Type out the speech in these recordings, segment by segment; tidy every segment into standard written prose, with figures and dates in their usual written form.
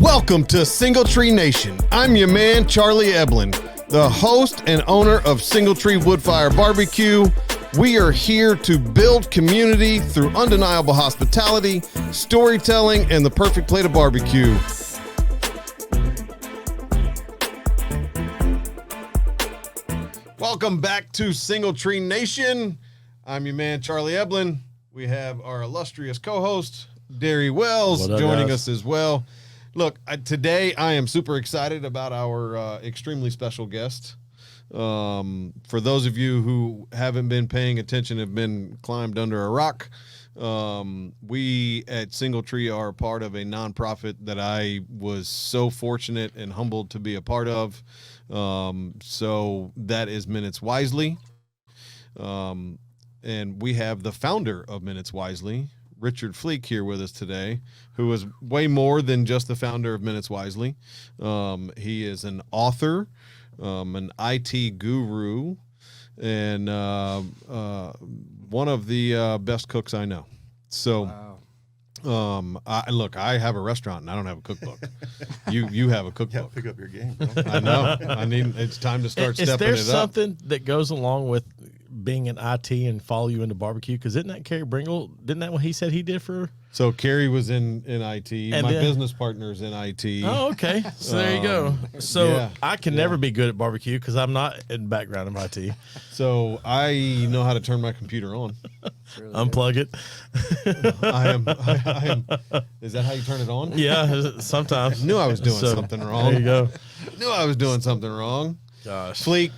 Welcome to Single Tree Nation. I'm your man, Charlie Eblin, the host and owner of Single Tree Woodfire Barbecue. We are here to build community through undeniable hospitality, storytelling, and the perfect plate of barbecue. Welcome back to Single Tree Nation. I'm your man, Charlie Eblin. We have our illustrious co-host, Derry Wells, joining us as well. Look, today I am super excited about our extremely special guest. For those of you who haven't been paying attention, have been climbed under a rock, we at Single Tree are a part of a nonprofit that I was so fortunate and humbled to be a part of. So that is Minutes Wisely. And we have the founder of Minutes Wisely, Richard Fleek, here with us today, who is way more than just the founder of Minutes Wisely. He is an author, an IT guru, and one of the best cooks I know. So, wow. I have a restaurant and I don't have a cookbook. You have a cookbook. Yeah, pick up your game, bro. I know. It's time to start stepping it up. Is there something that goes along with being an IT and follow you into barbecue? Because isn't that Kerry Bringle? Didn't that what he said he did for? So Kerry was in IT. And my business partner's in IT. Oh, okay. So there you go. So yeah, I can never be good at barbecue because I'm not in background of IT. So I know how to turn my computer on. Really unplug it. I am. Is that how you turn it on? Yeah, sometimes. I knew I was doing something wrong. There you go. Knew I was doing something wrong. Gosh. Fleek,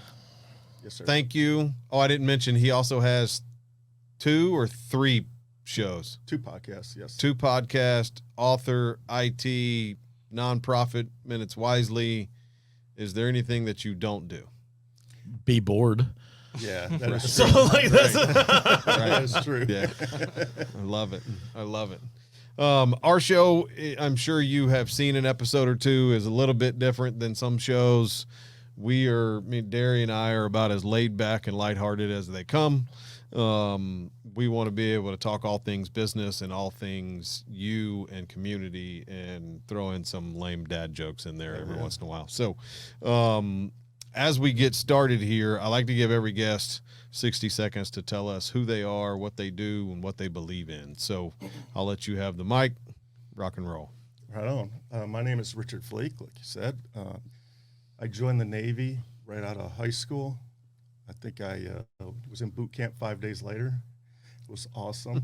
Yes, sir. thank you. Oh, I didn't mention he also has 2 or 3 shows. 2 podcasts, yes. 2 podcasts, author, IT, nonprofit, Minutes Wisely. Is there anything that you don't do? Be bored. Yeah, that is So true. like that's That is true. Yeah. I love it. I love it. Our show, I'm sure you have seen an episode or 2, is a little bit different than some shows. Derry and I are about as laid back and lighthearted as they come. We want to be able to talk all things business and all things you and community and throw in some lame dad jokes in there every once in a while. So, as we get started here, I like to give every guest 60 seconds to tell us who they are, what they do, and what they believe in. So I'll let you have the mic. Rock and roll. Right on. My name is Richard Fleek, like you said. I joined the Navy right out of high school. I think I was in boot camp 5 days later. It was awesome.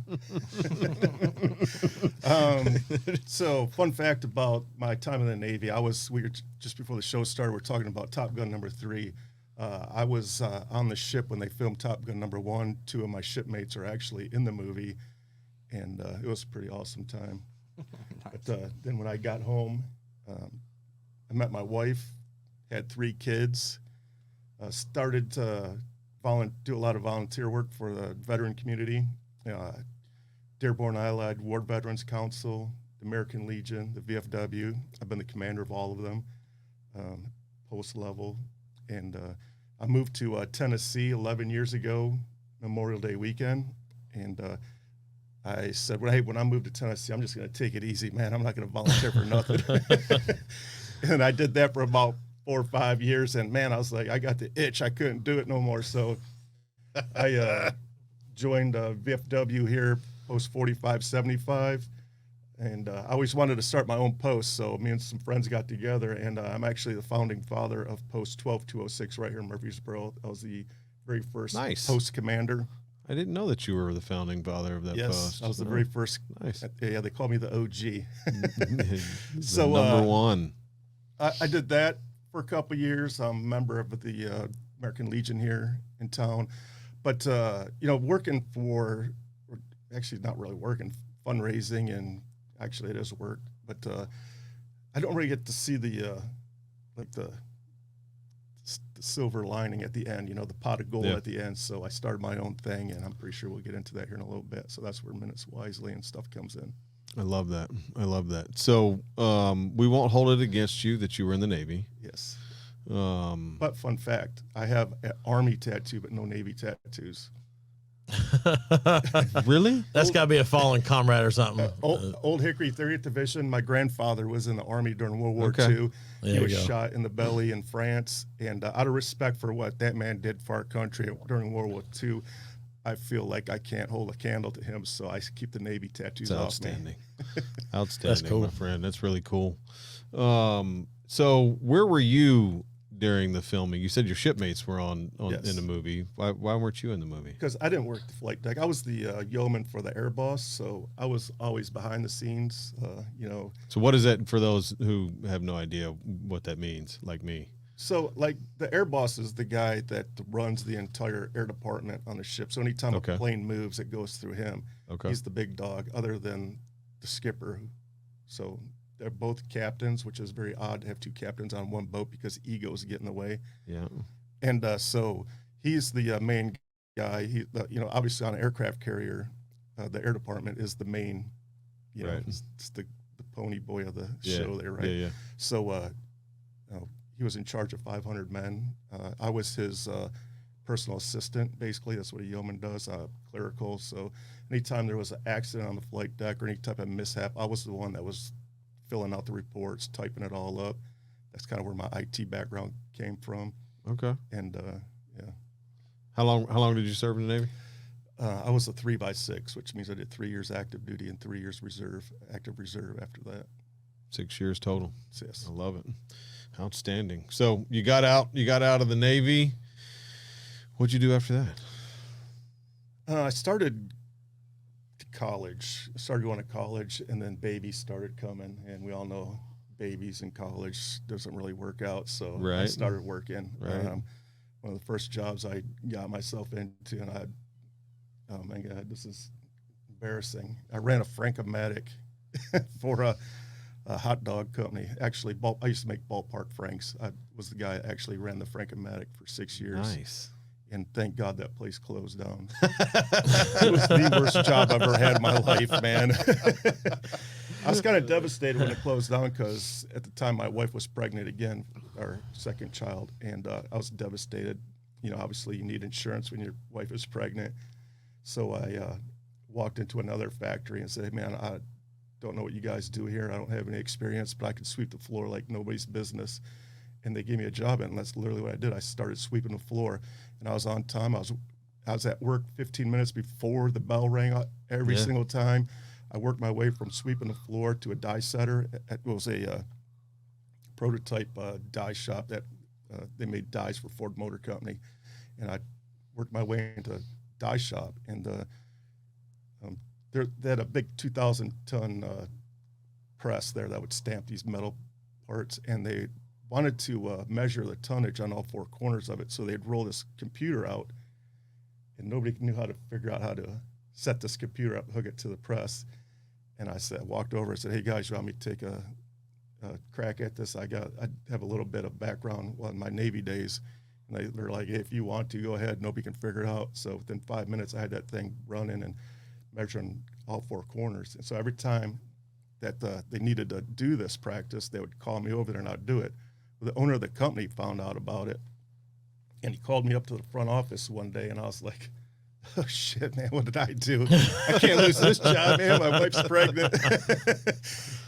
So, fun fact about my time in the Navy, we were just before the show started, we're talking about Top Gun number 3. I was on the ship when they filmed Top Gun number 1. 2 of my shipmates are actually in the movie, and it was a pretty awesome time. Nice. But then when I got home, I met my wife, had 3 kids, started to do a lot of volunteer work for the veteran community, Dearborn Allied War Veterans Council, the American Legion, the VFW. I've been the commander of all of them, post level. And I moved to Tennessee 11 years ago, Memorial Day weekend. And I said, well, hey, when I moved to Tennessee, I'm just going to take it easy, man. I'm not going to volunteer for nothing. And I did that for about 4 or 5 years, and man, I was like, I got the itch. I couldn't do it no more. So I joined VFW here, post 4575, and I always wanted to start my own post. So me and some friends got together, and I'm actually the founding father of post 12206 right here in Murfreesboro. I was the very first post commander. I didn't know that you were the founding father of that post. Yes, I was the very first. Nice. Yeah, they call me the OG. So number 1. I did that for a couple of years. I'm a member of the American Legion here in town. But, working for, actually not really working, fundraising, and actually it is work. But I don't really get to see the silver lining at the end, the pot of gold at the end. So I started my own thing, and I'm pretty sure we'll get into that here in a little bit. So that's where Minutes Wisely and stuff comes in. I love that. So we won't hold it against you that you were in the Navy. Yes. But fun fact, I have an Army tattoo, but no Navy tattoos. Really? That's got to be a fallen comrade or something. Old Hickory 30th Division. My grandfather was in the Army during World War Okay. II. There He you was go. shot in the belly in France. And out of respect for what that man did for our country during World War II, I feel like I can't hold a candle to him, so I keep the Navy tattoos It's off me. outstanding. Outstanding, cool. my friend. That's really cool. So where were you during the filming? You said your shipmates were on Yes. in the movie. Why weren't you in the movie? Because I didn't work the flight deck. I was the yeoman for the air boss, so I was always behind the scenes, So what is that for those who have no idea what that means, like me? So, like, the air boss is the guy that runs the entire air department on the ship. So anytime Okay. a plane moves, it goes through him. Okay. He's the big dog, other than the skipper. So they're both captains, which is very odd to have two captains on one boat because egos get in the way. Yeah. And so he's the main guy. He, obviously on an aircraft carrier, the air department is the main, Right. it's the pony boy of the Yeah. show there, right? Yeah. So he was in charge of 500 men. I was his personal assistant, basically. That's what a yeoman does, clerical. So anytime there was an accident on the flight deck or any type of mishap, I was the one that was filling out the reports, typing it all up. That's kind of where my IT background came from. Okay. And yeah, How long did you serve in the Navy? I was a 3x6, which means I did 3 years active duty and 3 years active reserve after that. 6 years total. So, yes. I love it. Outstanding. So you got out of the Navy. What'd you do after that? I started college. I started going to college, and then babies started coming, and we all know babies in college doesn't really work out. So I Right. started working. Right. One of the first jobs I got myself into, and oh my God, this is embarrassing. I ran a Frank-O-Matic for a hot dog company. Actually, I used to make ballpark franks. I was the guy that actually ran the Frank-O-Matic for 6 years. Nice. And thank God that place closed down. It was the worst job I've ever had in my life, man. I was kind of devastated when it closed down because at the time my wife was pregnant again, our second child, and I was devastated. Obviously you need insurance when your wife is pregnant. So I walked into another factory and said, hey, man, I don't know what you guys do here. I don't have any experience, but I can sweep the floor like nobody's business. And they gave me a job, and that's literally what I did. I started sweeping the floor, and I was on time. I was at work 15 minutes before the bell rang every Yeah. single time. I worked my way from sweeping the floor to a die setter. It was a prototype die shop that they made dies for Ford Motor Company, and I worked my way into a die shop, and they had a big 2,000-ton press there that would stamp these metal parts, and they wanted to measure the tonnage on all four corners of it. So they'd roll this computer out, and nobody knew how to figure out how to set this computer up, hook it to the press. And I walked over and said, hey guys, you want me to take a crack at this? I have a little bit of background in my Navy days. And they're like, hey, if you want to, go ahead. Nobody can figure it out. So within 5 minutes, I had that thing running and measuring all four corners. And so every time that they needed to do this practice, they would call me over there and I'd do it. The owner of the company found out about it, and he called me up to the front office one day, and I was like, oh, shit, man, what did I do? I can't lose this job, man. My wife's pregnant.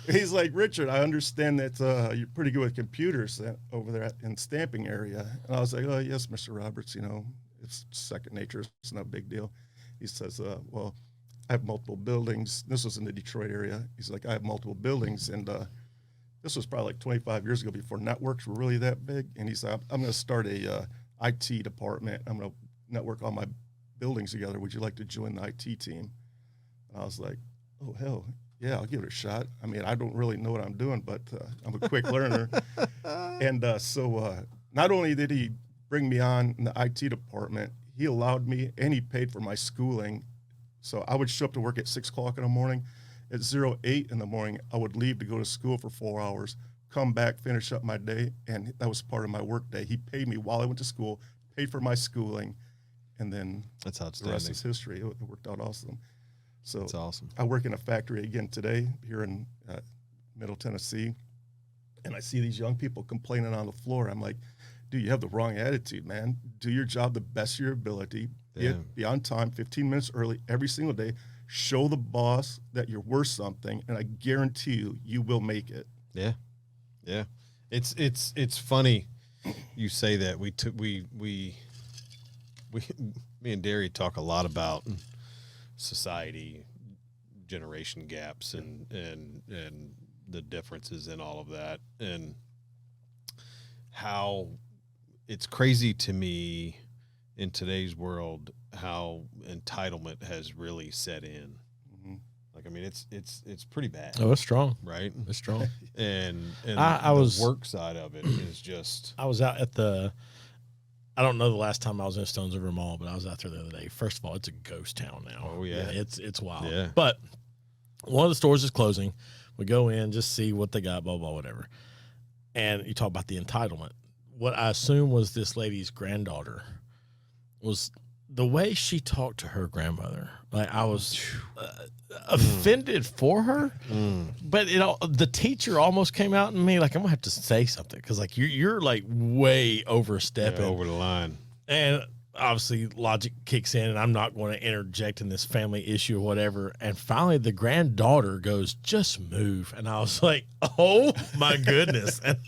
He's like, Richard, I understand that you're pretty good with computers over there in stamping area. And I was like, oh, yes, Mr. Roberts, it's second nature. It's no big deal. He says, well, I have multiple buildings. This was in the Detroit area. He's like, I have multiple buildings, and this was probably like 25 years ago before networks were really that big. And he said, I'm going to start a IT department. I'm going to network all my buildings together. Would you like to join the IT team? And I was like, oh, hell, yeah, I'll give it a shot. I mean, I don't really know what I'm doing, but I'm a quick learner. And so not only did he bring me on in the IT department, he allowed me, and he paid for my schooling. So I would show up to work at 6 o'clock in the morning. At 08 in the morning, I would leave to go to school for 4 hours, come back, finish up my day, and that was part of my work day. He paid me while I went to school, paid for my schooling, and then That's the outstanding. rest is history. It worked out awesome. So That's awesome. I work in a factory again today here in Middle Tennessee, and I see these young people complaining on the floor. I'm like, dude, you have the wrong attitude, man. Do your job the best of your ability, Yeah. Be on time, 15 minutes early every single day. Show the boss that you're worth something, and I guarantee you, you will make it. Yeah. Yeah. It's funny you say that. Me and Derry talk a lot about society, generation gaps, and the differences in all of that, and how it's crazy to me in today's world how entitlement has really set in. Mm-hmm. Like, I mean, it's pretty bad. Oh, it's strong. Right? It's strong. And I the was work side of it is just I was out at I don't know the last time I was in Stones River Mall, but I was out there the other day. First of all, it's a ghost town now. Oh, yeah. It's wild. Yeah. But one of the stores is closing. We go in, just see what they got, blah, blah, whatever. And you talk about the entitlement. What I assume was this lady's granddaughter was the way she talked to her grandmother. Like, I was offended for her, but the teacher almost came out in me like, I'm gonna have to say something because like you're like way overstepping over the line. and obviously logic kicks in, and I'm not going to interject in this family issue or whatever. And finally, the granddaughter goes, "Just move," and I was like, "Oh my goodness!" And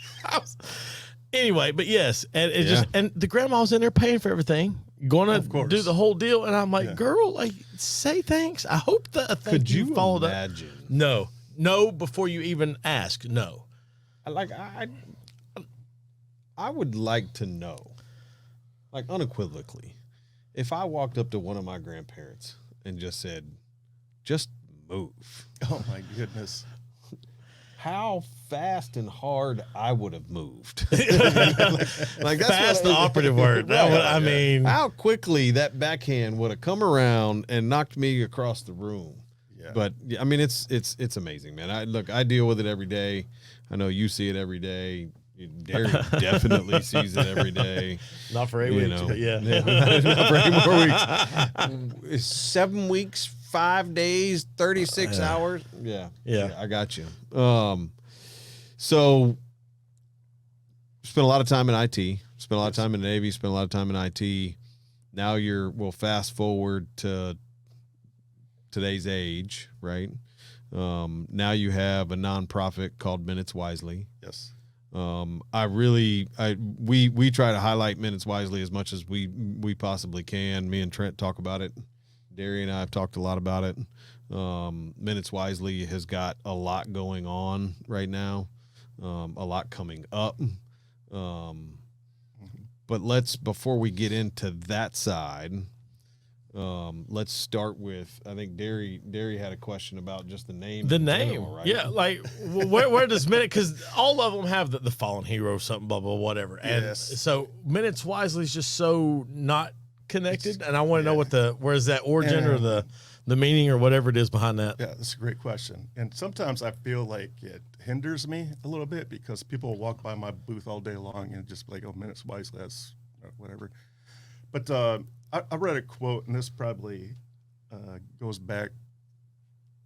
anyway, but yes, and it just and the grandma's in there paying for everything. Going to do the whole deal, and I'm like, girl, like, say thanks. I hope that Could you followed imagine? up. No, before you even ask, no. I would like to know, like unequivocally, if I walked up to one of my grandparents and just said, "Just move," Oh my goodness. how fast and hard I would have moved. Like that's fast, the operative word. I mean, how quickly that backhand would have come around and knocked me across the room. Yeah. But I mean, it's amazing, man. I deal with it every day. I know you see it every day. Derry definitely sees it every day. Not for 8 weeks. Yeah. Not for 8 more weeks. 7 weeks, 5 days, 36 hours. Yeah, I got you. So spent a lot of time in IT, spent a lot of time in the Navy, spent a lot of time in IT. Now we'll fast forward to today's age, right? Now you have a nonprofit called Minutes Wisely. Yes. We try to highlight Minutes Wisely as much as we possibly can. Me and Trent talk about it. Derry and I have talked a lot about it. Minutes Wisely has got a lot going on right now, a lot coming up. But before we get into that side, let's start with, I think Derry had a question about just the name. The name, general, right? yeah. Like where does Minute? Because all of them have the fallen hero, something, blah blah, whatever. And so Minutes Wisely is just so not connected, and I want to know where's that origin or the meaning or whatever it is behind that. Yeah, that's a great question. And sometimes I feel like it hinders me a little bit because people walk by my booth all day long and just be like, "Oh, Minutes Wisely, that's whatever." But I read a quote, and this probably goes back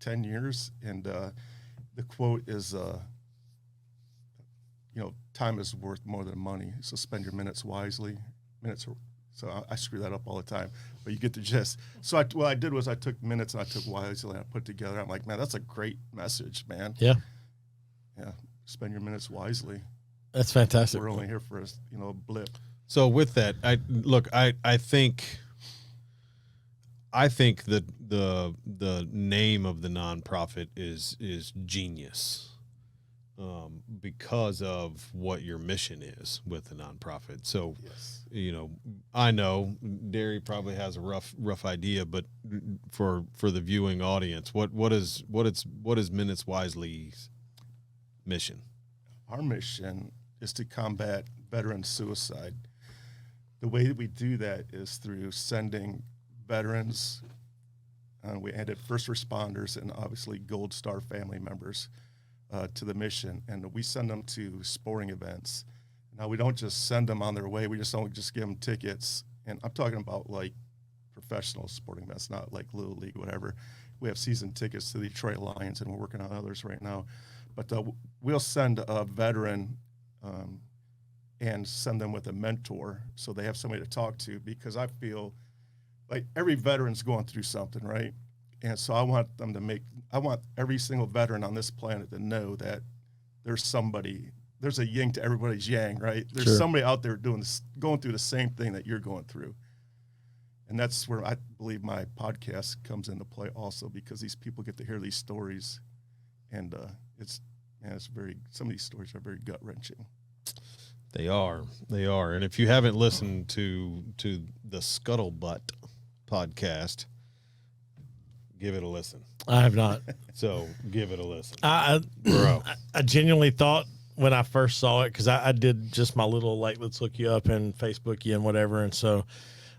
10 years, and the quote is, time is worth more than money, so spend your minutes wisely. So I screw that up all the time, but you get the gist. So what I did was I took minutes and I took wisely and I put together. I'm like, man, that's a great message, man. Yeah. Yeah. Spend your minutes wisely. That's fantastic. We're only here for a blip. So with that, I think that the name of the nonprofit is genius, because of what your mission is with the nonprofit. So, Yes. I know Derry probably has a rough idea, but for the viewing audience, what is Minutes Wisely's mission? Our mission is to combat veteran suicide. The way that we do that is through sending veterans, we added first responders and obviously Gold Star family members to the mission, and we send them to sporting events. Now, we don't just send them on their way. We just don't just give them tickets, and I'm talking about like professional sporting events, not like Little League, whatever. We have season tickets to the Detroit Lions, and we're working on others right now. But we'll send a veteran and send them with a mentor so they have somebody to talk to, because I feel like every veteran's going through something, right? And so I want every single veteran on this planet to know that there's a yin to everybody's yang, right? There's somebody out there going through the same thing that you're going through. And that's where I believe my podcast comes into play also, because these people get to hear these stories, and some of these stories are very gut wrenching. They are. And if you haven't listened to the Scuttlebutt podcast, give it a listen. I have not. So give it a listen. Bro. I genuinely thought when I first saw it, because I did just my little, like, let's look you up and Facebook you and whatever. And so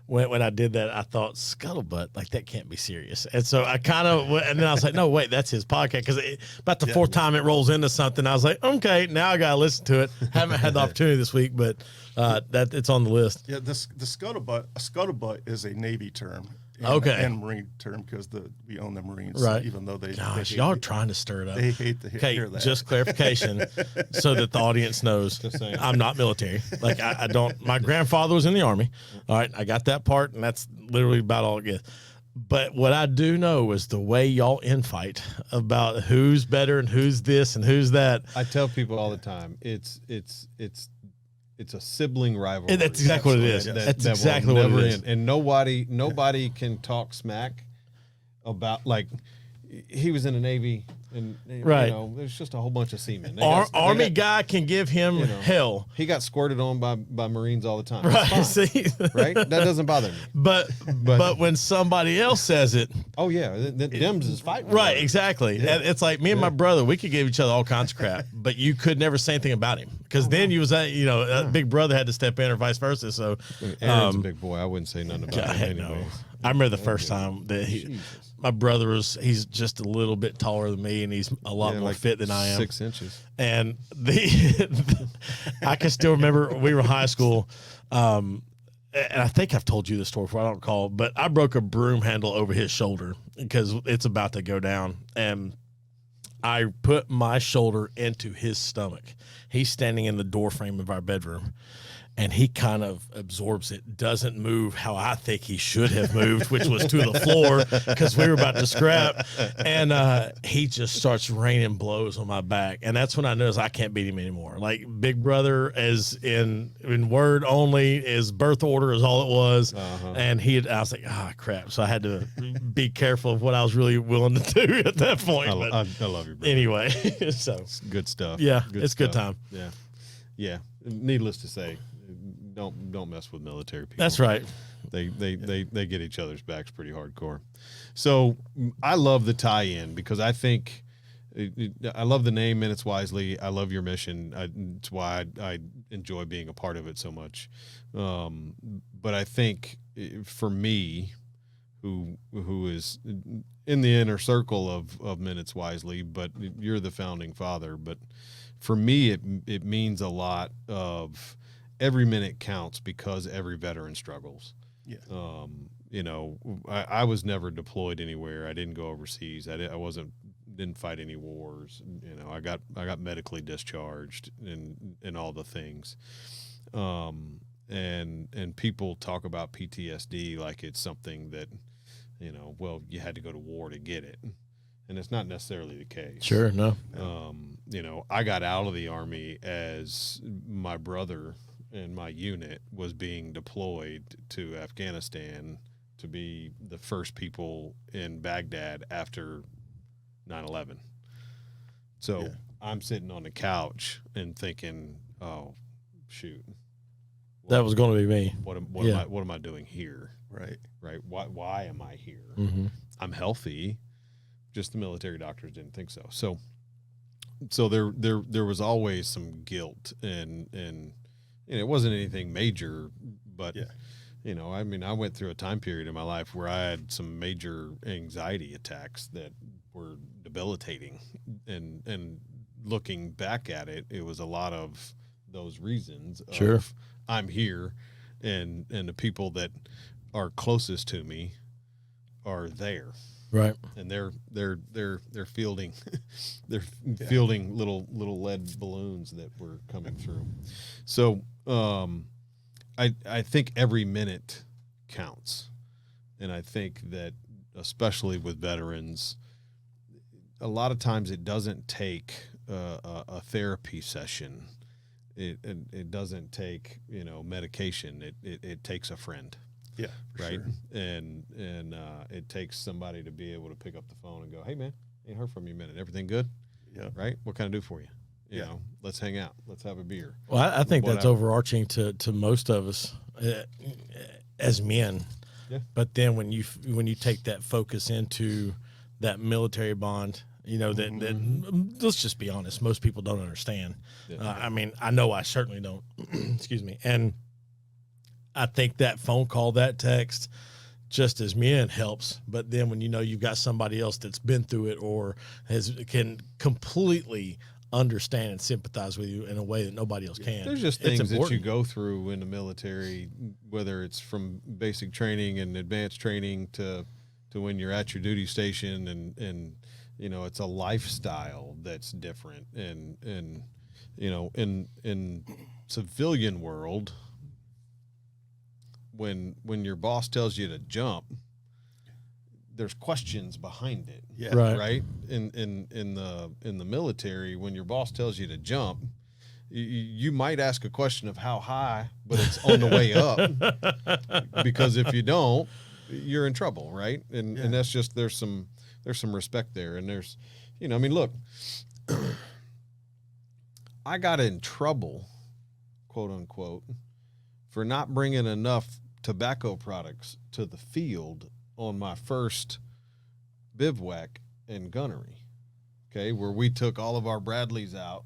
when I did that, I thought, Scuttlebutt, like, that can't be serious. And so I kind of, and then I was like, no, wait, that's his podcast. Because about the fourth time it rolls into something, I was like, okay, now I got to listen to it. Haven't had the opportunity this week, but that it's on the list. Yeah, the scuttlebutt is a Navy term. And Marine term, because we own the Marines, right? Even though Gosh, y'all are trying to stir it up. They hate to hear that. Just clarification, so that the audience knows I'm not military. Like I don't. My grandfather was in the Army. All right, I got that part, and that's literally about all it gets. But what I do know is the way y'all infight about who's better and who's this and who's that. I tell people all the time, it's a sibling rivalry. That's exactly what it is. That's exactly what it is. And nobody can talk smack about, like, he was in the Navy, and there's just a whole bunch of seamen. Army guy can give him hell. He got squirted on by Marines all the time. Right? See, right? That doesn't bother me. But when somebody else says it, oh yeah, Dems is fighting. Right? Exactly. Yeah. And it's like me and my brother. We could give each other all kinds of crap, but you could never say anything about him, because then you was big brother had to step in, or vice versa. So Aaron's a big boy. I wouldn't say nothing about him anyway. No. I remember the first time that my brother he's just a little bit taller than me, and he's a lot more fit than I am. 6 inches. And I can still remember we were in high school, and I think I've told you this story before, I don't recall, but I broke a broom handle over his shoulder because it's about to go down, and I put my shoulder into his stomach. He's standing in the door frame of our bedroom, and he kind of absorbs it, doesn't move how I think he should have moved, which was to the floor, because we were about to scrap. And he just starts raining blows on my back. And that's when I noticed I can't beat him anymore. Like, big brother, as in word only, his birth order is all it was. Uh-huh. And I was like, crap. So I had to be careful of what I was really willing to do at that point. I love you, brother. Anyway, so it's good stuff. Yeah, it's good time. Yeah. Yeah. Needless to say, don't mess with military people. That's right. They get each other's backs pretty hardcore. So I love the tie-in, because I think I love the name Minutes Wisely. I love your mission. It's why I enjoy being a part of it so much. But I think for me, who is in the inner circle of Minutes Wisely, but you're the founding father. But for me, it means a lot of every minute counts, because every veteran struggles. Yeah. I was never deployed anywhere. I didn't go overseas. I didn't fight any wars. I got medically discharged and all the things. And people talk about PTSD like it's something that, you had to go to war to get it. And it's not necessarily the case. Sure, no. I got out of the Army as my brother and my unit was being deployed to Afghanistan to be the first people in Baghdad after 9/11. So I'm sitting on the couch and thinking, oh, shoot. That was going to be me. What am I doing here? Right. Why am I here? Mm-hmm. I'm healthy. Just the military doctors didn't think so. So there was always some guilt, and it wasn't anything major, but I went through a time period in my life where I had some major anxiety attacks that were debilitating, and looking back at it, it was a lot of those reasons. Sure. I'm here, and the people that are closest to me are there. Right. And they're fielding fielding little lead balloons that were coming through. So I think every minute counts. And I think that, especially with veterans, a lot of times it doesn't take a therapy session. It doesn't take, medication. It takes a friend. Yeah, right. Sure. And it takes somebody to be able to pick up the phone and go, "Hey man, ain't heard from you in a minute. Everything good? Yeah. Right. What can I do for you? You Yeah. know, let's hang out. Let's have a beer." Well, I think that's Whatever. overarching to most of us as men. Yeah. But then when you take that focus into that military bond, that let's just be honest, most people don't understand. Yeah. I mean, I know I certainly don't. Excuse me. And I think that phone call, that text, just as men helps. But then when you've got somebody else that's been through it or can completely understand and sympathize with you in a way that nobody else can. There's just It's things that you important. go through in the military, whether it's from basic training and advanced training to when you're at your duty station, and it's a lifestyle that's different. And in civilian world, when your boss tells you to jump, there's questions behind it. Yeah. Right. In the military, when your boss tells you to jump, you might ask a question of how high, but it's on the way up, because if you don't, you're in trouble, right? And that's just there's some respect there, and there's look, I got in trouble, quote unquote, for not bringing enough tobacco products to the field on my first bivouac in gunnery, okay, where we took all of our Bradleys out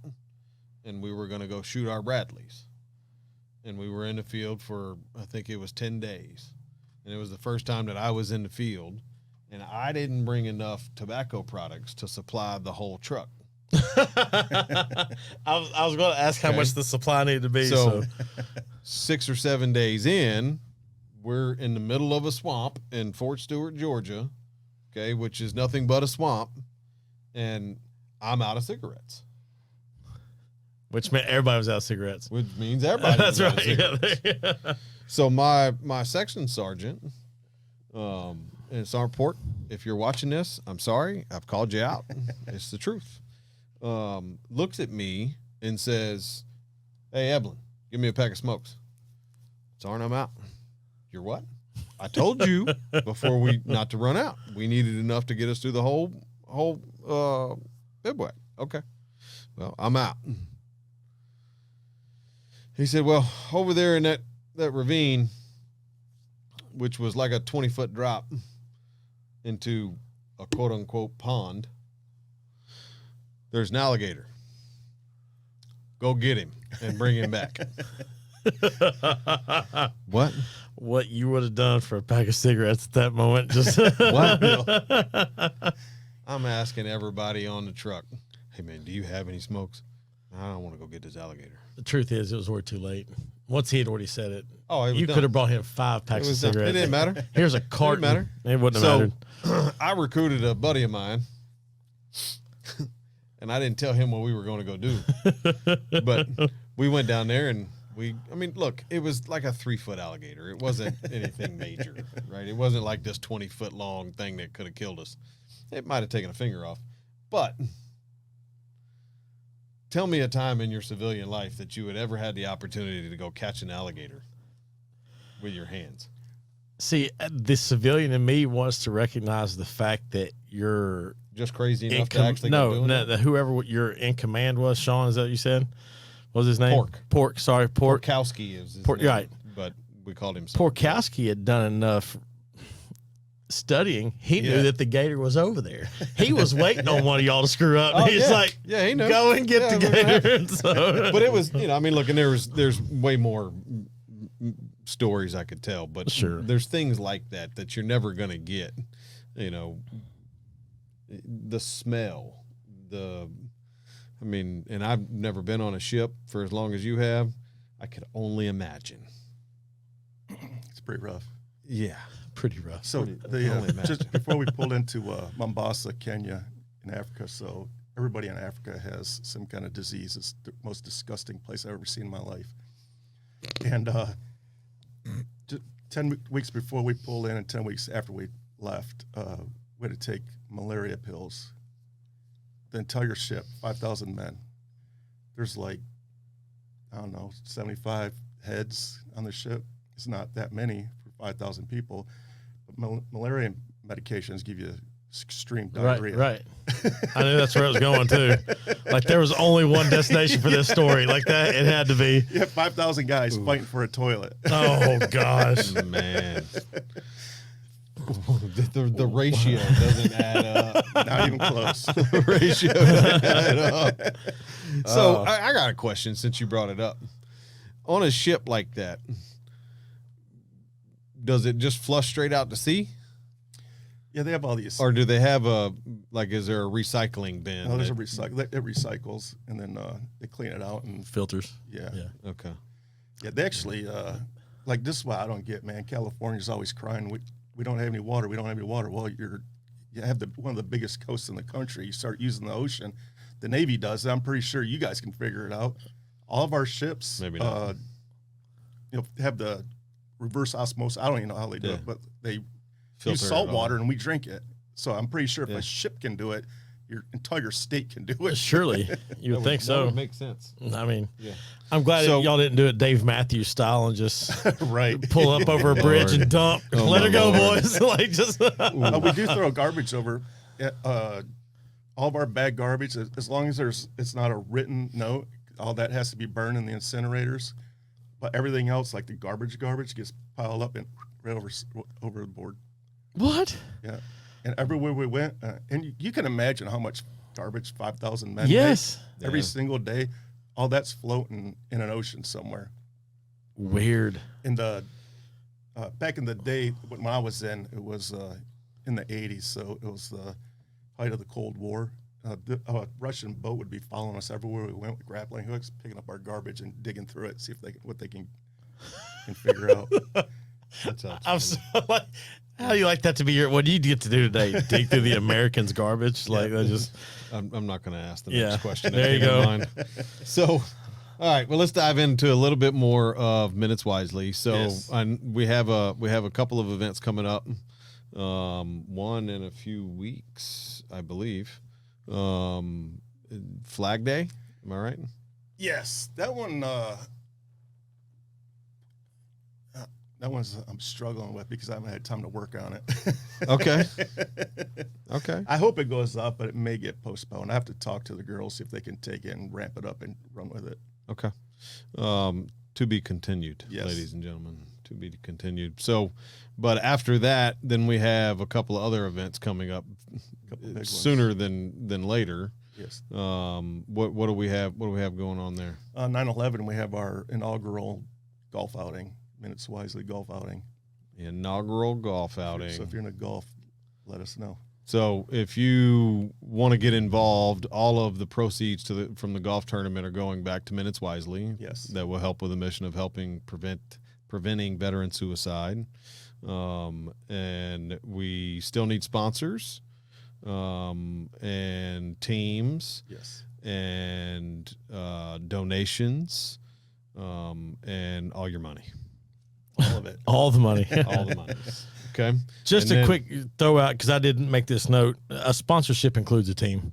and we were going to go shoot our Bradleys. And we were in the field for, I think it was 10 days. And it was the first time that I was in the field, and I didn't bring enough tobacco products to supply the whole truck. I was going to ask how Okay. much the supply needed to be. So 6 or 7 days in, we're in the middle of a swamp in Fort Stewart, Georgia, okay, which is nothing but a swamp, and I'm out of cigarettes, which meant everybody was out of cigarettes. which means everybody That's was out of right. cigarettes. Yeah. So my section sergeant, and Sergeant Port, if you're watching this, I'm sorry, I've called you out. It's the truth. Looks at me and says, "Hey, Evelyn, give me a pack of smokes." Sergeant, I'm out. You're what? I told you before we not to run out. We needed enough to get us through the whole bivouac. Okay. Well, I'm out. He said, "Well, over there in that ravine, which was like a 20-foot drop into a quote unquote pond, there's an alligator. Go get him and bring him back." What? What you would have done for a pack of cigarettes at that moment? Just What? I'm asking everybody on the truck, "Hey man, do you have any smokes?" "I don't want to go get this alligator." The truth is, it was already too late. Once he had already said it, Oh, it was you done. could have brought him 5 packs It of was done. cigarettes. It didn't matter. Here's a carton. matter. It wouldn't have mattered. I recruited a buddy of mine, and I didn't tell him what we were going to go do. But we went down there, and look, it was like a 3-foot alligator. It wasn't anything major, right? It wasn't like this 20-foot long thing that could have killed us. It might have taken a finger off. But tell me a time in your civilian life that you had ever had the opportunity to go catch an alligator with your hands. See, the civilian in me wants to recognize the fact that you're Just crazy enough to in actually go doing that? whoever your in command was, Sean, is that what you said? What was his name? Pork. Sorry, Pork. Porkowski is his Pork, name, right. But we called him Porkowski had done enough studying. He knew that the gator was over there. He was waiting on one of y'all to screw up. Oh, He's yeah. like, Yeah, he knew. go and get Yeah, the we're gonna have gator. And so, But it was, and there's way more stories I could tell, but Sure. there's things like that you're never going to get, the smell, and I've never been on a ship for as long as you have. I could only imagine. It's pretty rough. Yeah. pretty rough. So just before we pulled into Mombasa, Kenya, in Africa, so everybody in Africa has some kind of disease. It's the most disgusting place I've ever seen in my life. And 10 weeks before we pulled in and 10 weeks after we left, we had to take malaria pills. The entire ship, 5,000 men. There's like, I don't know, 75 heads on the ship. It's not that many for 5,000 people. But malaria medications give you extreme diarrhea. Right. I knew that's where it was going too. Like there was only one destination for this story. Like that, it had to be. You have 5,000 guys fighting for a toilet. Oh gosh, man. The ratio doesn't add up. Not even close. The ratio doesn't add up. So I got a question since you brought it up. On a ship like that, does it just flush straight out to sea? Yeah, they have all these. Or do they have is there a recycling bin? No, there's a recycle. It recycles, and then they clean it out and filters. Yeah. Okay. Yeah, they actually like this is what I don't get, man. California's always crying. We don't have any water. We don't have any water. Well, you have one of the biggest coasts in the country. You start using the ocean. The Navy does. I'm pretty sure you guys can figure it out. All of our ships, maybe not. Have the reverse osmosis. I don't even know how they do it, but they use salt water and we drink it. So I'm pretty sure if a ship can do it, your entire state can do it. Surely, you would think so. That would make sense. I mean, I'm glad y'all didn't do it Dave Matthews style and just pull up over a bridge and dump. Let her go, boys. Like just. We do throw garbage over. All of our bag garbage, as long as it's not a written note, all that has to be burned in the incinerators. But everything else, like the garbage gets piled up and right over the board. What? Yeah. And everywhere we went, and you can imagine how much garbage 5,000 men make every single day. All that's floating in an ocean somewhere. Weird. In the back in the day when I was in, it was in the 80s, so it was the height of the Cold War. A Russian boat would be following us everywhere we went with grappling hooks, picking up our garbage and digging through it, see if what they can figure out. I'm so like, how do you like that to be your? What do you get to do today? Dig through the Americans' garbage? Like that just. I'm not going to ask the next question. There you go. So, all right. Well, let's dive into a little bit more of Minutes Wisely. So, we have a couple of events coming up. One in a few weeks, I believe. Flag Day. Am I right? Yes, that one. That one's I'm struggling with because I haven't had time to work on it. Okay. Okay. I hope it goes up, but it may get postponed. I have to talk to the girls, see if they can take it and ramp it up and run with it. Okay. To be continued, yes. Ladies and gentlemen. To be continued. So, but after that, then we have a couple of other events coming up sooner than later. Yes. What do we have? What do we have going on there? 9/11, we have our inaugural golf outing. Minutes Wisely golf outing. Inaugural golf outing. So if you're into golf, let us know. So if you want to get involved, all of the proceeds from the golf tournament are going back to Minutes Wisely. Yes. That will help with the mission of helping preventing veteran suicide. And we still need sponsors and teams. Yes. And donations and all your money. All of it. All the money. All the money. Okay. Just a quick throw out, because I didn't make this note. A sponsorship includes a team.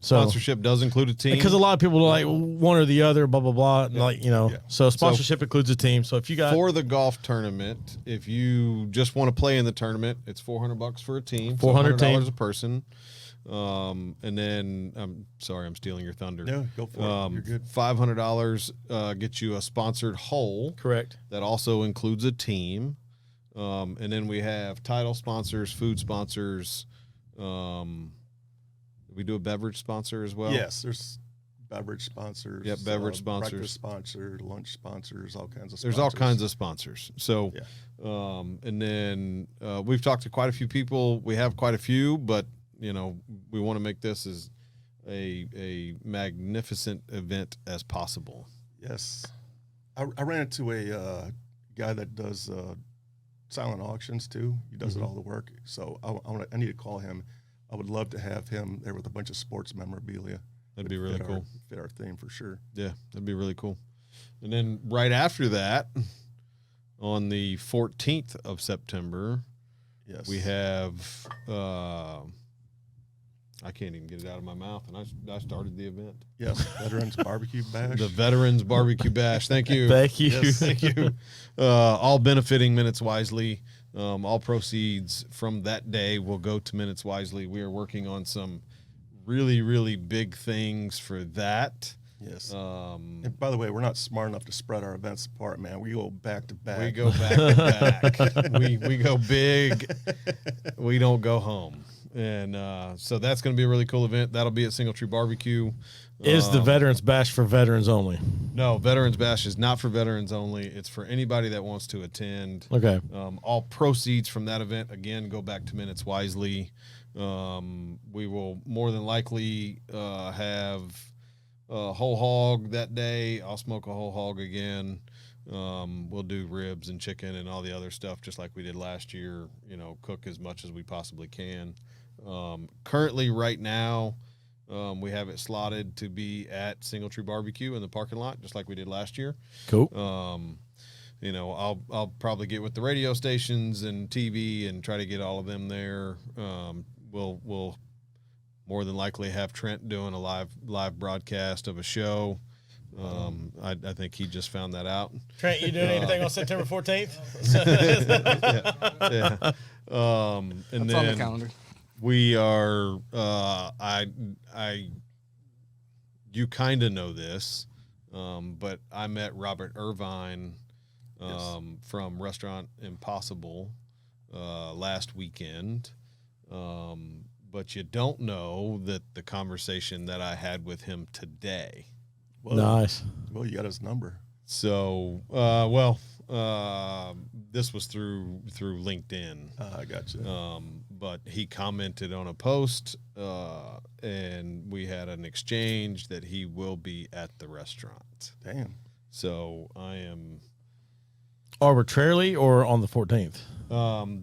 So sponsorship does include a team. Because a lot of people are like one or the other, blah, blah, blah. Yeah. So sponsorship includes a team. So if you got. For the golf tournament, if you just want to play in the tournament, it's $400 for a team. $400 a person. And then I'm sorry, I'm stealing your thunder. No, go for it. You're good. $500 gets you a sponsored hole. Correct. That also includes a team. And then we have title sponsors, food sponsors. We do a beverage sponsor as well. Yes, there's beverage sponsors. Yep, beverage sponsors. Breakfast sponsor, lunch sponsors, all kinds of sponsors. There's all kinds of sponsors. So, and then we've talked to quite a few people. We have quite a few, but we want to make this as a magnificent event as possible. Yes. I ran into a guy that does silent auctions too. He does all the work. So I need to call him. I would love to have him there with a bunch of sports memorabilia. That'd be really cool. Fit our theme for sure. Yeah, that'd be really cool. And then right after that, On the 14th of September, Yes. we have, I can't even get it out of my mouth, and I started the event. Yes, Veterans Barbecue Bash. The Veterans Barbecue Bash. Thank you. Thank you. Yes. Thank you. All benefiting Minutes Wisely. All proceeds from that day will go to Minutes Wisely. We are working on some really, really big things for that. Yes. And by the way, we're not smart enough to spread our events apart, man. We go back to back. We go back to back. We go big. We don't go home. And so that's going to be a really cool event. That'll be at Single Tree Barbecue. Is the Veterans Bash for veterans only? No, Veterans Bash is not for veterans only. It's for anybody that wants to attend. Okay. All proceeds from that event, again, go back to Minutes Wisely. We will more than likely have a whole hog that day. I'll smoke a whole hog again. We'll do ribs and chicken and all the other stuff just like we did last year, cook as much as we possibly can. Currently right now, we have it slotted to be at Single Tree Barbecue in the parking lot, just like we did last year. Cool. I'll probably get with the radio stations and TV and try to get all of them there. We'll more than likely have Trent doing a live broadcast of a show. I think he just found that out. Trent, you doing anything on September 14th? Yeah. And That's then on the calendar. we are. You kind of know this, but I met Robert Irvine from Restaurant Impossible last weekend. But you don't know that the conversation that I had with him today. Well, Nice. Well, you got his number. So, this was through LinkedIn. I gotcha. But he commented on a post, and we had an exchange that he will be at the restaurant. Damn. So I am. Arbitrarily or on the 14th?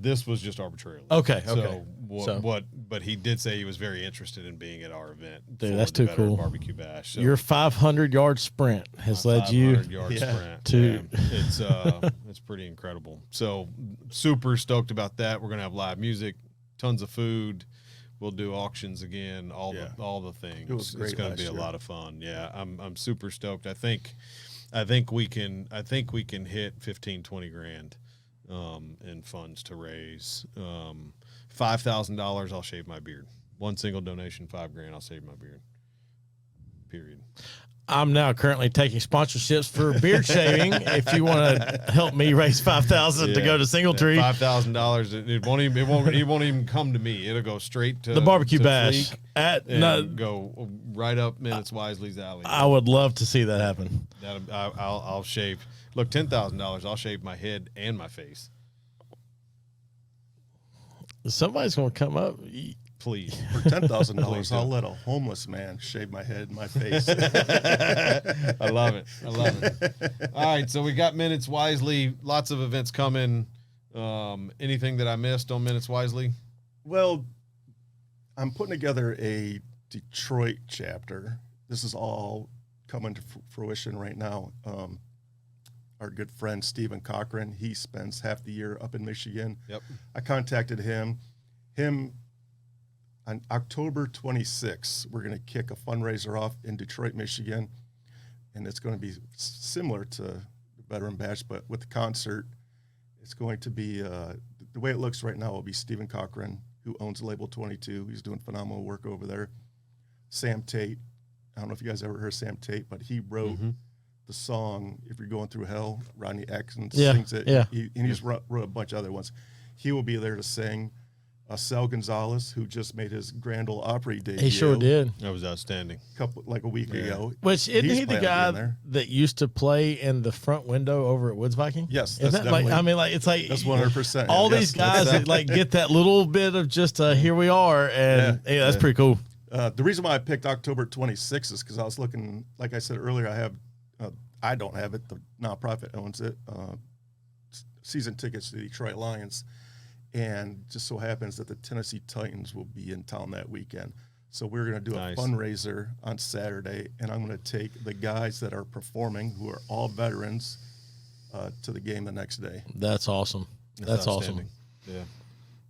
This was just arbitrarily. Okay. So So- but he did say he was very interested in being at our event. Dude, for that's the too Veteran cool. Barbecue Bash. So Your 500-yard sprint has led you 500-yard Yeah. sprint. to- Yeah, it's pretty incredible. So super stoked about that. We're gonna have live music, tons of food. We'll do auctions again, all the things. It was great It's gonna last be a year. lot of fun. Yeah, I'm super stoked. I think we can hit 15-20 grand in funds to raise. $5,000 I'll shave my beard. One single donation, $5,000 I'll shave my beard. Period. I'm now currently taking sponsorships for beard shaving. If you want to help me raise $5,000 to go to Single Tree, $5,000. It won't even come to me. It'll go straight to the barbecue to bash Fleek at and go right up Minutes Wisely's alley. I would love to see that happen. I'll shave. Look, $10,000. I'll shave my head and my face. Somebody's going to come up. Please. For $10,000, Please I'll do. let a homeless man shave my head and my face. I love it. All right, so we got Minutes Wisely. Lots of events coming. Anything that I missed on Minutes Wisely? Well, I'm putting together a Detroit chapter. This is all coming to fruition right now. Our good friend Stephen Cochran, he spends half the year up in Michigan. Yep. I contacted him. On October 26th, we're going to kick a fundraiser off in Detroit, Michigan, and it's going to be similar to the Veteran Bash, but with the concert, it's going to be the way it looks right now will be Stephen Cochran, who owns Label 22. He's doing phenomenal work over there. Sam Tate. I don't know if you guys ever heard Sam Tate, but he wrote the song "If You're Going Through Hell." Rodney Atkins sings it. Yeah. And he's wrote a bunch of other ones. He will be there to sing. Sal Gonzalez, who just made his Grand Ole Opry debut. He sure did. That was outstanding. A week ago. Which isn't He's he the planning on being guy there. that used to play in the front window over at Woods Viking? Yes, Isn't that's that like? definitely- I mean, like it's like That's 100%. all Yes, these that's guys that like get that little bit of just here we are, and yeah, that's pretty cool. The reason why I picked October 26th is because I was looking, like I said earlier, I don't have it. The nonprofit owns it. Season tickets to the Detroit Lions. And just so happens that the Tennessee Titans will be in town that weekend. So we're going to do Nice. a fundraiser on Saturday, and I'm going to take the guys that are performing, who are all veterans, to the game the next day. That's awesome. That's awesome. Yeah.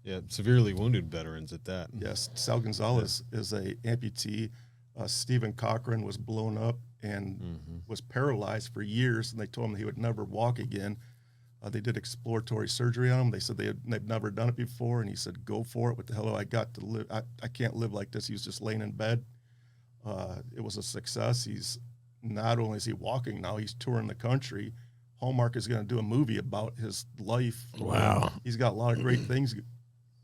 Yeah. Severely wounded veterans at that. Yes. Sal Gonzalez is a amputee. Stephen Cochran was blown up and was paralyzed for years, and they told him he would never walk again. They did exploratory surgery on him. They said they've never done it before, and he said, "Go for it. What the hell do I got to live? I can't live like this." He was just laying in bed. It was a success. He's not only is he walking now, he's touring the country. Hallmark is going to do a movie about his life. Wow. He's got a lot of great things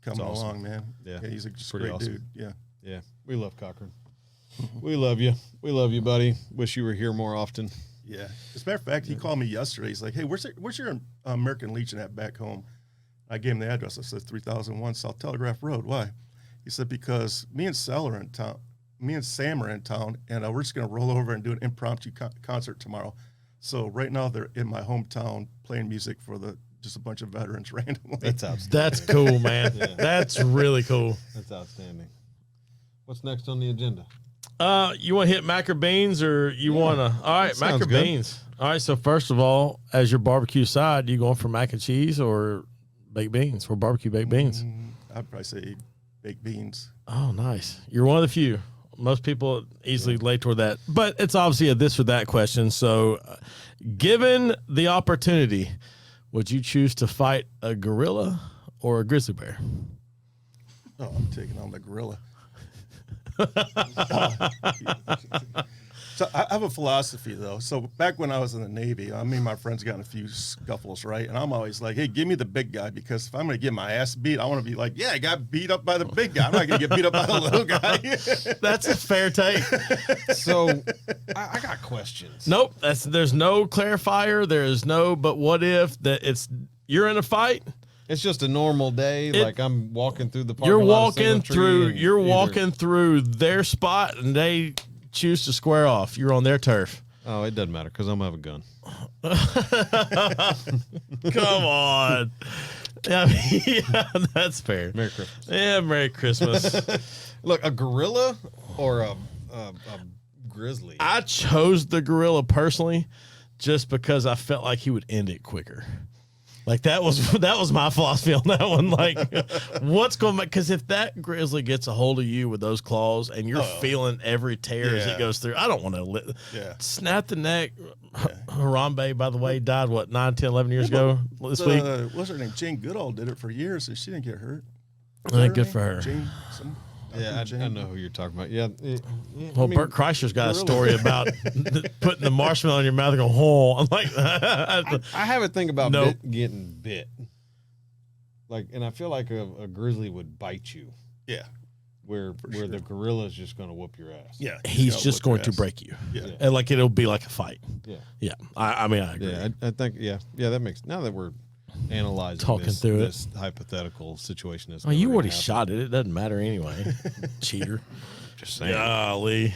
coming awesome. along, man. Yeah. He's a just Pretty great awesome. dude. Yeah. Yeah. We love Cochran. We love you. We love you, buddy. Wish you were here more often. Yeah. As a matter of fact, he called me yesterday. He's like, "Hey, where's your American Legion at back home?" I gave him the address. I said 3001 South Telegraph Road. Why? He said, "Because me and Sal are in town. Me and Sam are in town, and we're just going to roll over and do an impromptu concert tomorrow." So right now they're in my hometown playing music for just a bunch of veterans randomly. That's outstanding. That's cool, man. Yeah. That's really cool. That's outstanding. What's next on the agenda? You want to hit mac or beans, or you want to? All right, That mac sounds or good. beans. All right. So first of all, as your barbecue side, you going for mac and cheese or baked beans or barbecue baked beans? I'd probably say baked beans. Oh, nice. You're one of the few. Most people easily lay toward that, but it's obviously a this or that question. So, given the opportunity, would you choose to fight a gorilla or a grizzly bear? Oh, I'm taking on the gorilla. So I have a philosophy, though. So back when I was in the Navy, me and my friends got in a few scuffles, right? And I'm always like, "Hey, give me the big guy, because if I'm going to get my ass beat, I want to be like, yeah, I got beat up by the big guy. I'm not going to get beat up by the little guy." That's a fair take. So I got questions. Nope. There's no clarifier. There's no, but what if that you're in a fight? It's just a normal day. Like I'm walking through the parking You're lot of walking Symmetry through. and You're either- walking through their spot, and they choose to square off. You're on their turf. Oh, it doesn't matter because I'm gonna have a gun. Come on. I mean, yeah, that's fair. Merry Christmas. Yeah, Merry Christmas. Look, a gorilla or a grizzly. I chose the gorilla personally just because I felt like he would end it quicker. Like that was my philosophy on that one. Like, what's going to make? Because if that grizzly gets a hold of you with those claws and you're feeling every tear as it goes through, I don't want to snap the neck. Harambe, by the way, died 9, 10, 11 years ago this week. What's her name? Jane Goodall did it for years, and she didn't get hurt. Good for her. Jane, I know who you're talking about. Yeah. Well, Bert Kreischer's got a story about putting the marshmallow in your mouth and going, "Oh," I'm like, I have a thing about Nope. getting bit. Like, and I feel like a grizzly would bite you. Yeah. Where the gorilla is just going to whoop your ass. Yeah. he's just going to break you. Yeah. And like it'll be like a fight. Yeah. Yeah. I mean, I agree. Yeah. I think. Yeah. That makes. Now that we're analyzing Talking this, through this hypothetical situation is. Oh, you already shot it. It doesn't matter anyway. Cheater. Just saying. Golly.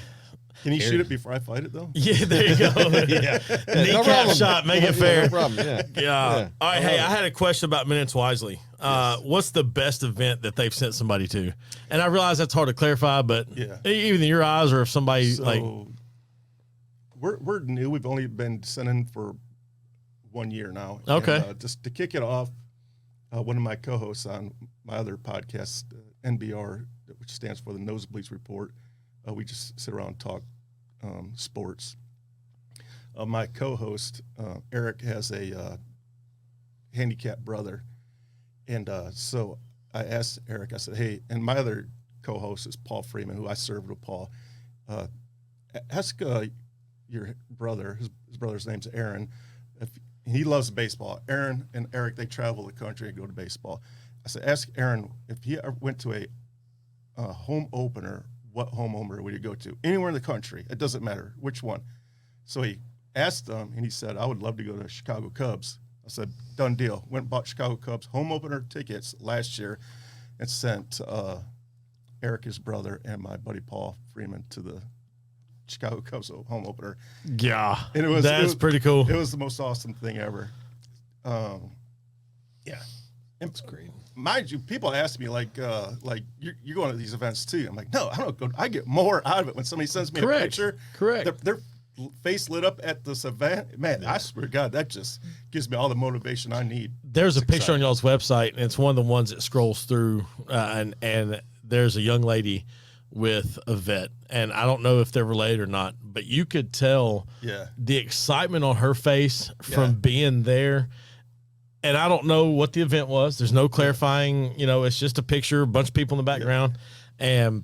Can you shoot it before I fight it, though? Yeah, there you go. Yeah. Kneecap problem. shot, make it Yeah, fair. no problem. Yeah. Yeah. All right. Hey, I had a question about Minutes Wisely. What's the best event that they've sent somebody to? And I realize that's hard to clarify, but even in your eyes, or if somebody we're new. We've only been sending for 1 year now. Okay. And, just to kick it off, one of my co-hosts on my other podcast, NBR, which stands for the Nosebleeds Report, we just sit around and talk sports. My co-host, Eric, has a handicapped brother. And so I asked Eric, I said, "Hey," and my other co-host is Paul Freeman, who I served with Paul. Ask your brother, his brother's name's Aaron, if he loves baseball. Aaron and Eric, they travel the country and go to baseball. I said, ask Aaron if he ever went to a home opener, what home opener would he go to? Anywhere in the country. It doesn't matter which one. So he asked them, and he said, "I would love to go to Chicago Cubs." I said, "Done deal." Went and bought Chicago Cubs home opener tickets last year and sent Eric, his brother, and my buddy Paul Freeman to the Chicago Cubs home opener. Yeah. And that's pretty cool. It was the most awesome thing ever. Yeah. That's great. Mind you, people ask me like you're going to these events too. I'm like, no, I don't go. I get more out of it when somebody sends me a picture. Correct. face lit up at this event, man, I swear to God, that just gives me all the motivation I need. There's a picture on y'all's website, and it's one of the ones that scrolls through, and there's a young lady with a vet, and I don't know if they're related or not, but you could tell the excitement on her face from being there. And I don't know what the event was. There's no clarifying, it's just a picture, a bunch of people in the background, and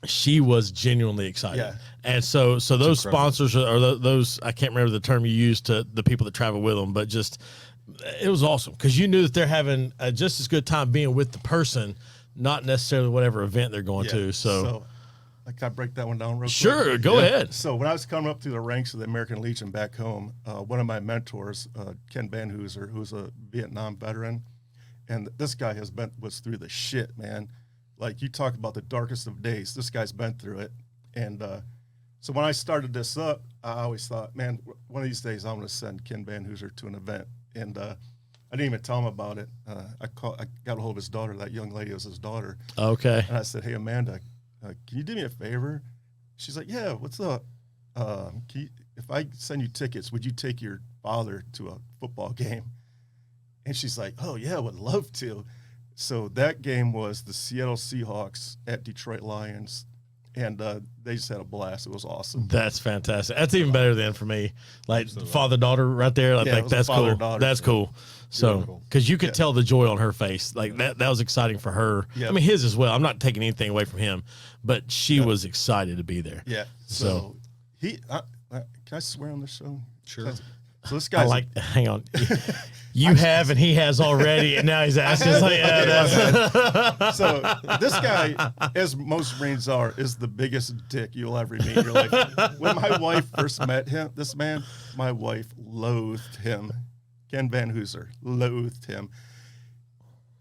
she was genuinely excited. Yeah. And so those sponsors or those, I can't remember the term you used to the people that travel with them, but just, it was awesome because you knew that they're having just as good time being with the person, not necessarily whatever event they're going to. So can I break that one down real quick? Sure, go ahead. So when I was coming up through the ranks of the American Legion back home, one of my mentors, Ken Banhuser, who's a Vietnam veteran, and this guy was through the shit, man. Like, you talk about the darkest of days. This guy's been through it. And so when I started this up, I always thought, man, one of these days I'm going to send Ken Banhuser to an event. And I didn't even tell him about it. I got a hold of his daughter. That young lady was his daughter. Okay. And I said, hey, Amanda, can you do me a favor? She's like, yeah, what's up? If I send you tickets, would you take your father to a football game? And she's like, oh, yeah, I would love to. So that game was the Seattle Seahawks at Detroit Lions, and they just had a blast. It was awesome. That's fantastic. That's even better than for me. Like father-daughter right there. I think that's cool. That's cool. So, because you could tell the joy on her face. Like, that was exciting for her. Yeah. I mean, his as well. I'm not taking anything away from him, but she was excited to be there. Yeah. So can I swear on this show? Sure. So this guy's hang on. You have, and he has already, and now he's asking. So this guy, as most Marines are, is the biggest dick you'll ever meet in your life. When my wife first met this man, my wife loathed him. Ken Banhuser loathed him.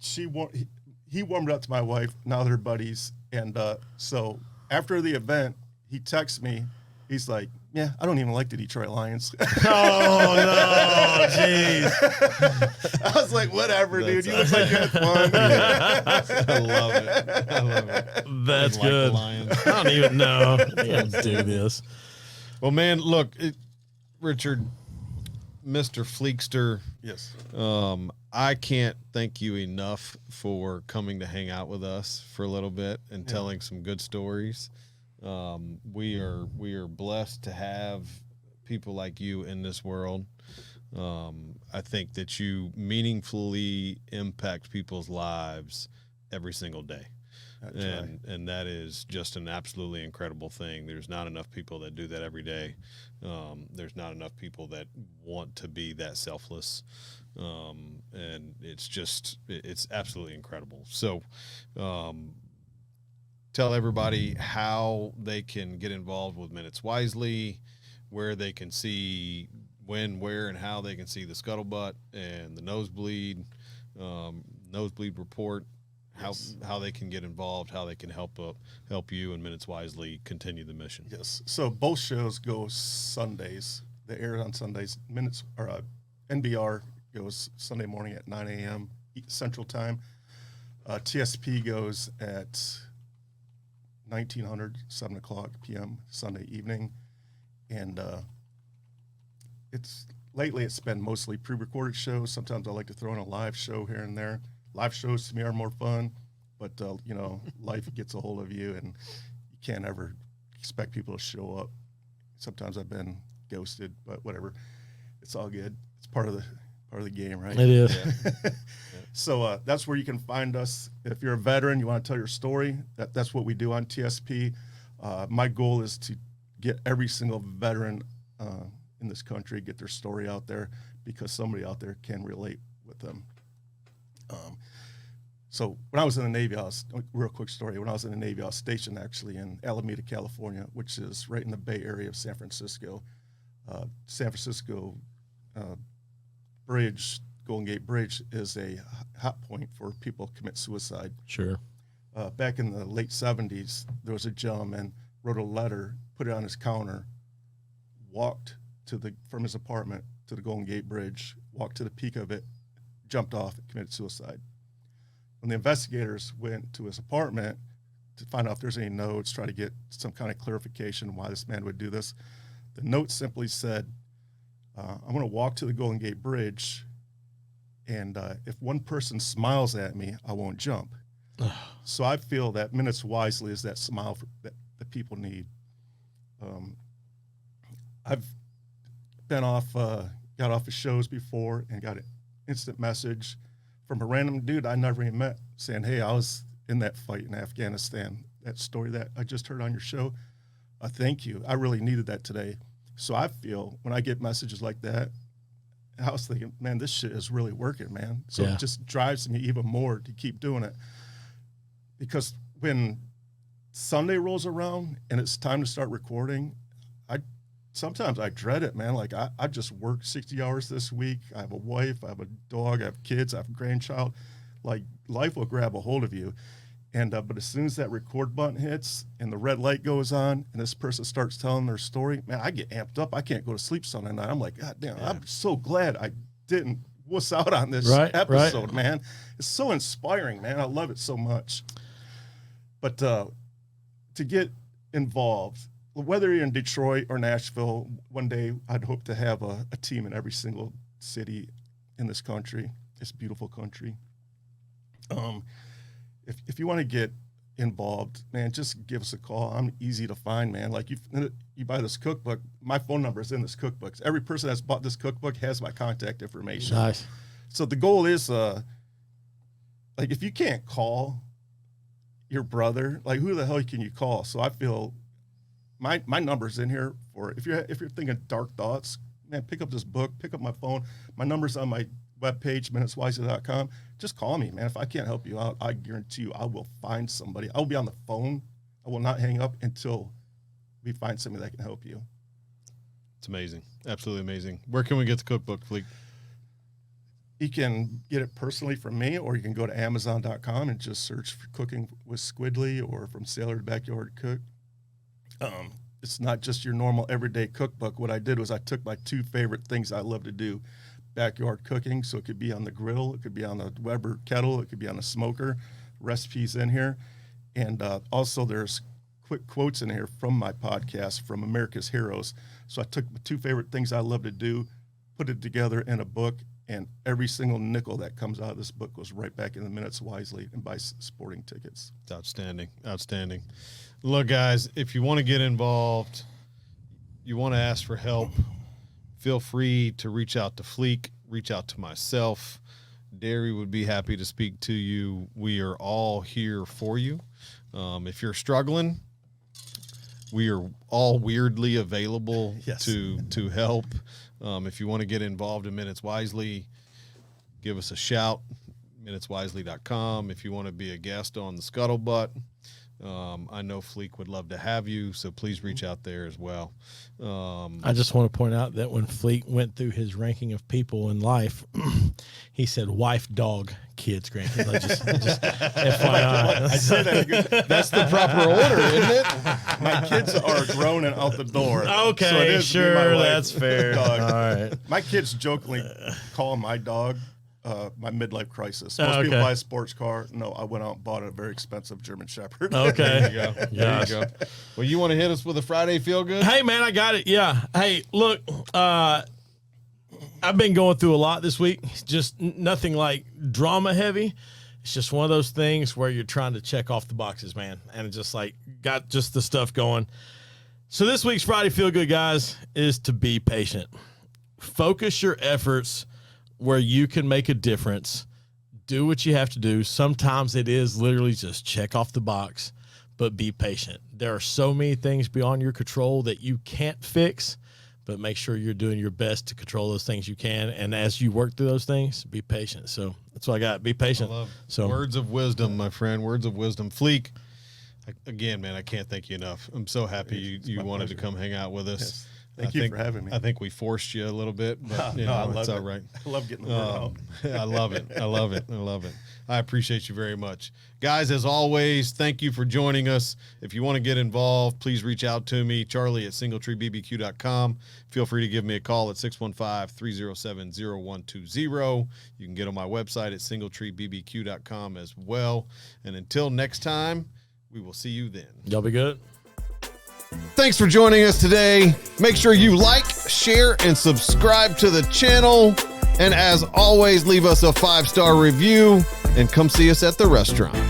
He warmed up to my wife. Now they're buddies. And so after the event, he texts me. He's like, yeah, I don't even like the Detroit Lions. Oh, no, jeez. I was like, whatever, dude. You look like you had fun. I love it. That's good. I don't even know. I can't do this. Well, man, look, Richard, Mr. Fleekster. Yes. I can't thank you enough for coming to hang out with us for a little bit and telling some good stories. We are blessed to have people like you in this world. I think that you meaningfully impact people's lives every single day. And that is just an absolutely incredible thing. There's not enough people that do that every day. There's not enough people that want to be that selfless. And it's absolutely incredible. So, tell everybody how they can get involved with Minutes Wisely, where they can see when, where, and how they can see the scuttlebutt and the nosebleed report, how they can get involved, how they can help you and Minutes Wisely continue the mission. Yes. So both shows go Sundays. They air on Sundays. NBR goes Sunday morning at 9 a.m. Central Time. TSP goes at 1900, 7 o'clock p.m. Sunday evening. And it's been mostly pre-recorded shows. Sometimes I like to throw in a live show here and there. Live shows to me are more fun, but life gets a hold of you, and you can't ever expect people to show up. Sometimes I've been ghosted, but whatever. It's all good. It's part of the game, right? It is. Yeah. So that's where you can find us. If you're a veteran, you want to tell your story, that's what we do on TSP. My goal is to get every single veteran in this country, get their story out there, because somebody out there can relate with them. So when I was in the Navy, real quick story. When I was in the Navy, I was stationed actually in Alameda, California, which is right in the Bay Area of San Francisco. San Francisco Bridge, Golden Gate Bridge, is a hot point for people to commit suicide. Sure. Back in the late 70s, there was a gentleman, wrote a letter, put it on his counter, walked from his apartment to the Golden Gate Bridge, walked to the peak of it, jumped off, and committed suicide. When the investigators went to his apartment to find out if there's any notes, try to get some kind of clarification why this man would do this, The note simply said, I'm going to walk to the Golden Gate Bridge, and if one person smiles at me, I won't jump. So I feel that Minutes Wisely is that smile that people need. I've been got off of shows before and got an instant message from a random dude I never even met saying, hey, I was in that fight in Afghanistan. That story that I just heard on your show, thank you. I really needed that today. So I feel when I get messages like that, I was thinking, man, this shit is really working, man. So it just drives me even more to keep doing it. Because when Sunday rolls around and it's time to start recording, sometimes I dread it, man. Like I just worked 60 hours this week. I have a wife, I have a dog, I have kids, I have a grandchild. Like life will grab a hold of you. And but as soon as that record button hits and the red light goes on and this person starts telling their story, man, I get amped up. I can't go to sleep Sunday night. I'm like, God damn, I'm so glad I didn't wuss out on this episode, man. It's so inspiring, man. I love it so much. But to get involved, whether you're in Detroit or Nashville, one day I'd hope to have a team in every single city in this country, this beautiful country. If you want to get involved, man, just give us a call. I'm easy to find, man. Like you buy this cookbook, my phone number is in this cookbook. Every person that's bought this cookbook has my contact information. Nice. So the goal is, like, if you can't call your brother, like, who the hell can you call? So I feel my number's in here for if you're thinking dark thoughts, man, pick up this book, pick up my phone. My number's on my webpage, minuteswisely.com. Just call me, man. If I can't help you out, I guarantee you I will find somebody. I will be on the phone. I will not hang up until we find somebody that can help you. It's amazing. Absolutely amazing. Where can we get the cookbook, Fleek? You can get it personally from me, or you can go to Amazon.com and just search for Cooking with Squidly or From Sailor to Backyard Cook. It's not just your normal everyday cookbook. What I did was I took my two favorite things I love to do, backyard cooking, so it could be on the grill, it could be on the Weber kettle, it could be on a smoker, recipes in here. And also there's quick quotes in here from my podcast, from America's Heroes. So I took the two favorite things I love to do, put it together in a book, and every single nickel that comes out of this book goes right back in the Minutes Wisely and buy sporting tickets. It's outstanding. Outstanding. Look, guys, if you want to get involved, you want to ask for help, feel free to reach out to Fleek, reach out to myself. Derry would be happy to speak to you. We are all here for you. If you're struggling, we are all weirdly available to help. If you want to get involved in Minutes Wisely, give us a shout, minuteswisely.com. If you want to be a guest on the Scuttlebutt, I know Fleek would love to have you, so please reach out there as well. I just want to point out that when Fleek went through his ranking of people in life, he said wife, dog, kids, grandkids. Just FYI. I said that. That's the proper order, isn't it? My kids are grown and out the door. Okay, so it is sure, my wife, that's fair. Dog. All right. My kids jokingly call my dog my midlife crisis. Most people buy a sports car. No, I went out and bought a very expenve German Shepherd. Okay. There you go. There you go. Well, you want to hit us with a Friday feel good? Hey, man, I got it. Yeah. Hey, look, I've been going through a lot this week. Just nothing like drama heavy. It's just one of those things where you're trying to check off the boxes, man. And it's just like got just the stuff going. So this week's Friday feel good, guys, is to be patient. Focus your efforts where you can make a difference. Do what you have to do. Sometimes it is literally just check off the box, but be patient. There are so many things beyond your control that you can't fix, but make sure you're doing your best to control those things you can. And as you work through those things, be patient. So that's what I got. Be patient. I love so words of wisdom, my friend. Words of wisdom. Fleek, again, man, I can't thank you enough. I'm so happy you wanted to come hang out with us. Yes. Thank you for having me. I think we forced you a little bit, but it's all right. I love getting the word out. I love it. I love it. I love it. I appreciate you very much. Guys, as always, thank you for joining us. If you want to get involved, please reach out to me, Charlie at singletreebbq.com. Feel free to give me a call at 615-307-0120. You can get on my website at singletreebbq.com as well. And until next time, we will see you then. y'all be good. Thanks for joining us today. Make sure you like, share, and subscribe to the channel. And as always, leave us a 5-star review and come see us at the restaurant.